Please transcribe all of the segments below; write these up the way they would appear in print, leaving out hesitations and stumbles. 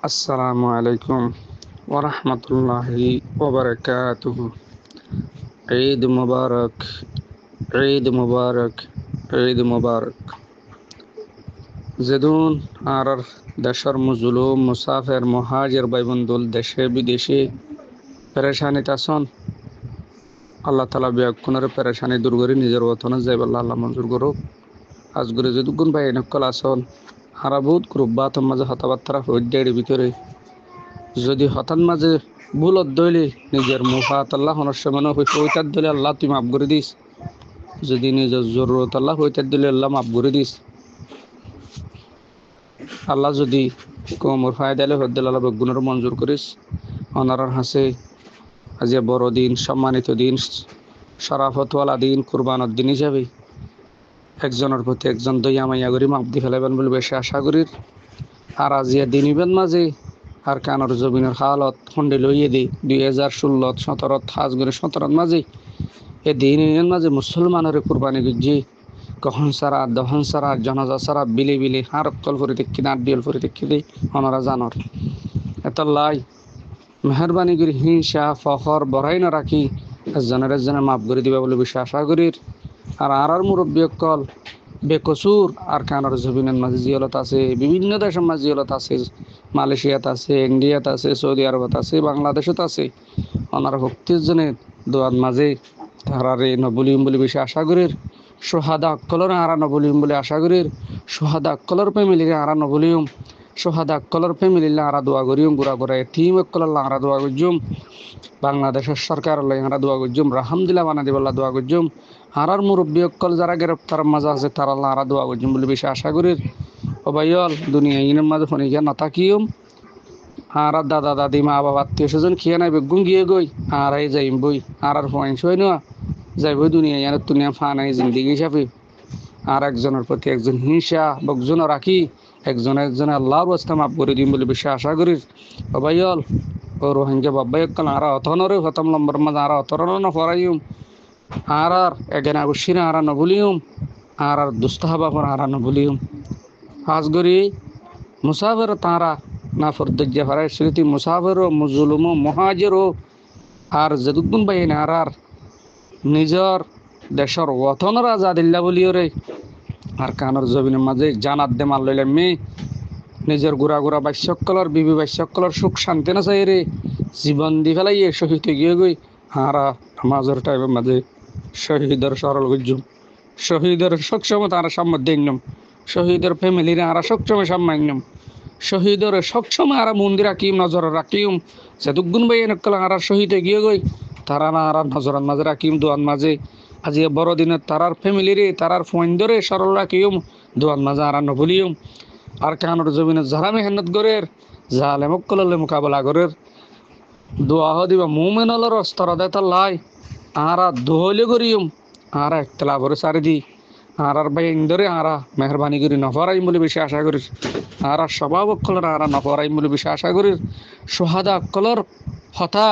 আসসালামু আলাইকুম ওয়া রাহমাতুল্লাহি ওয়া বারাকাতুহু। ঈদ মুবারক, ঈদ মুবারক, ঈদ মুবারক। যেদুন আর দেশের মুজলুম মুসাফির মুহাজির ভাই বন্ধুল দেশে বিদেশে পেরেশানিতে আছেন, আল্লাহ তাআলা বিয়াকুনের পেরেশানি দূর করে নিজের ওতনে যাইবাল্লাহ আল্লাহ মঞ্জুর করুক। আজগুরে যেদুগুন ভাই নকল আছেন হারা বহুত গ্রুপ বাতের মাঝে হতাবার্তা হইডের ভিতরে যদি হঠাৎ মাঝে ভুলত দইলে নিজের মুফাত আল্লাহ হনসমনে হইতার দিলে আল্লাহ তুই মাফ করে দিস, যদি নিজের জরুরত আল্লাহ হইতার দিলে আল্লাহ মাফ করে দিস। আল্লাহ যদি কোমর ফায়দালে হদ্দেল আল্লাহ বেগুনের মঞ্জুর করিস। অনারার হাসে আজ বড় দিন, সম্মানিত দিন, শরাফতওয়ালা দিন, কুরবানের দিন হিসাবে একজনের প্রতি একজন দইয়া মাইয়া করি মাপ দি ফেলাবেন বলে বেশি আশা করি। আর আজিয়া দিন ইবেন মাঝে আর কানর জমিনের হালত খন্ডে লইয়ে দিই 2016-17 হাজগুড়ি 17 মাঝে এ দিন মাঝে মুসলমানের কুরবানি গুজি কখন সারা দহন সারা জনাজা সারা বিলে বিলে হার কল করে দেখি না ডিয়াল করে দেখি দিই অনারা জানর এত লাই মেহরবানি করি হিংসা ফখর বড়াই না রাখি একজনের মাফ করে দিবা বলে বেশি আশা করির। আর মুরব্বী কল বেকসুর আর কানার জমিনের মাঝে জিয়লত আছে, বিভিন্ন দেশের মাঝে জিয়লত আছে, মালয়েশিয়াত আছে, ইন্ডিয়াত আছে, সৌদি আরবত আছে, বাংলাদেশত আছে। ওনার ভক্তির জন্য দোয়ার মাঝে তারারে নবলিম বলে বেশি আশা করির। সোহাদা অক্কলর আরা নবলিম বলে আশা করির। সোহাদা অক্কলর ফ্যামিলিরে আরা নবলিম, সোহাদা অক্কলর ফ্যামিলিলে আরা দোয়া করিম, গুড়া গুড়া টিম অক্কলর আরা দোয়া করজুম, বাংলাদেশের সরকার আরা দোয়া করজুম, রাহামদিল্লা বানা দিবাল্লা দোয়া করজুম। আর মুরব্বী অক্কল যারা গ্রেপ্তার মাঝে আছে তারা আরা দোয়া করজুম বলে বেশি আশা করির। ও ভাইয়ল দুনিয়া ইনের মাঝে ফনিকা নাথাকিম আর দাদা দাদি মা বাবা আত্মীয় স্বজন খেয়ে নাই বেগুন গিয়ে গই আর এই যাইম বই আর পয়েন্ট হই না যাইব দুনিয়া ইয়ার দুনিয়া ফানাই জিন্দিগি হিসাবে। আর একজনের প্রতি একজন হিংসা বকজন রাখি একজনে আল্লাহর রাস্তা মাফ করে দিম বলে বেশি আশা করি। ও ভাইয়ল ও রোহিঙ্গা বাব্বাই কাল আর অথনরে হতম নম্বর মাঝে আর অতরণ না ফরাইম আর এগেনা বসিনা আর নবলিউম আর দুস্তাহাবা আর নবলিউম আজগরি মুসাফির তারা না ফরদজ্জা ফারাই স্মৃতি মুসাফির মুজলুম মহাজের আর যেদুদ্দিন বাহিনী আর নিজের দেশের ওতনের আজাদিল্লা বলিও রে আর কানর জমিনের মাঝে জানাত দে মাল লইলাম মেয়ে নিজের গুড়া গুড়া বাস্যকলর বিবি বাস্যকলর সুখ শান্তি না চাই রে জীবন দি ফেলাইয়ে শহীদ গিয়ে গই হারা নামাজের টাইমের মাঝে শহীদের সরল গুজুম, শহীদের সক্ষমতা আর সাম্য দিনম, শহীদের ফ্যামিলির আর সক্ষমে সাম্মান্যম, শহীদের সক্ষমে আর মন্দির রাখিম নজর রাখিম সে দুগুণ বাই এনেকল আর শহীদ গিয়ে গই তারা না আর নজরান মাঝে রাখিম দোয়ান মাঝে আজি বড় দিনের তারার ফ্যামিলিরে তারার ফোনদরে সরল রাখিম দোয়ান মাঝে আর নবলিম। আর কানোর জমিনে যারা মেহনত করের জালে মক্কললে মোকাবেলা করের দোয়া দিবা মুমেনলর অস্তর দেতা লাই আর দোহলে করিম আর একতলা করে সারি দি আর ভাই ইন্দরে আর মেহরবানি করি নফরাইম বলে বেশি আশা করিস। আর স্বভাব অক্কলর আর নফরাইম বলে বেশি আশা করিস। সোহাদা অক্কলর হতা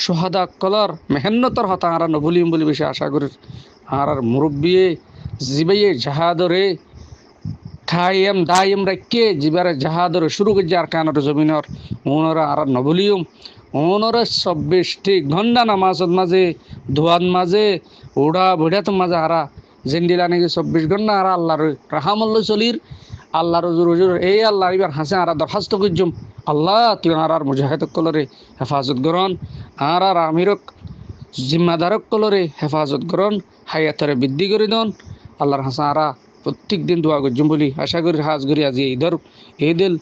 সোহাদা অক্কলর মেহনতর হতা আর নবলিম বলে বেশি আশা করিস। আর মুরব্বিয়ে জিবাইয়ে জাহাদরে খাইম দাইম রাখকে জিবারে জাহাদরে শুরু করছে আর কানোর জমিনর ওনরা আর নবলিউম ওনরা 24টি ঘন্টা নামাজত মাঝে ধোয়ান মাঝে ওড়া ভুড়াত মাঝে হারা জেন্ডিলা নাকি 24 ঘন্টা আর আল্লাহর রাহামল্ল চলির আল্লাহর হুজুর এই আল্লাহ এবার হাসে আর দরখাস্ত করজুম আল্লাহ তুই আর মুজাহিদ কলরে হেফাজত করন আর আমিরক জিম্মাদারক কলরে হেফাজত করন হায়াতরে বৃদ্ধি করে দন আল্লাহর হাসা আরা প্রত্যেক দিন দোয়া করজুম বলি আশা করি হাজ করি আজি ঈদুল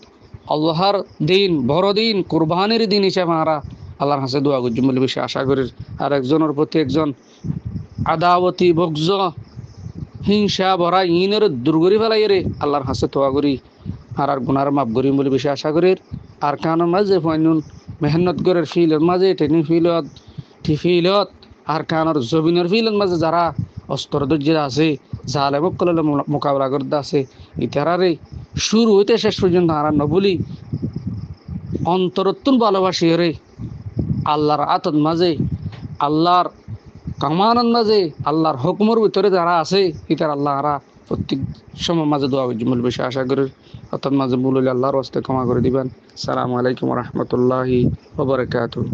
আল্লাহর দিন বড় দিন কুরবানির দিন হিসেবে আরা আল্লাহর হাসে দোয়া করজুম বলি বেশি আশা করি। আর একজনের প্রতি একজন আদাবতী বকজ হিংসা ভরা ইনের দুর্গরি ফেলাই রে আল্লাহর হাসে দোয়া করি আর গুনার মাফ করিম বলে বেশি আশা করি। আর কানোর মাঝে ফাইনুন মেহনত করে ফিলের মাঝে ট্রেনিং ফিলত আর কানোর জমিনের ফিলের মাঝে যারা অস্ত্র দর্জিরা আছে জালে মক্কলে মোকাবেলা করতে আছে ইতারারে শুরু হইতে শেষ পর্যন্ত আর নবলি অন্তরত্তুন ভালোবাসি রে আল্লাহর আতত মাঝে আল্লাহর কামানের মাঝে আল্লাহর হুকুমের ভিতরে যারা আছে ইতার আল্লাহ আরা প্রত্যেক সময় মাঝে দোয়া মূল বিষয় আশা করি, অর্থাৎ মাঝে ভুল হলে আল্লাহর হস্তে ক্ষমা করে দিবেন। সালামু আলাইকুম রহমতুল্লাহি ওয়া বারাকাতুহু।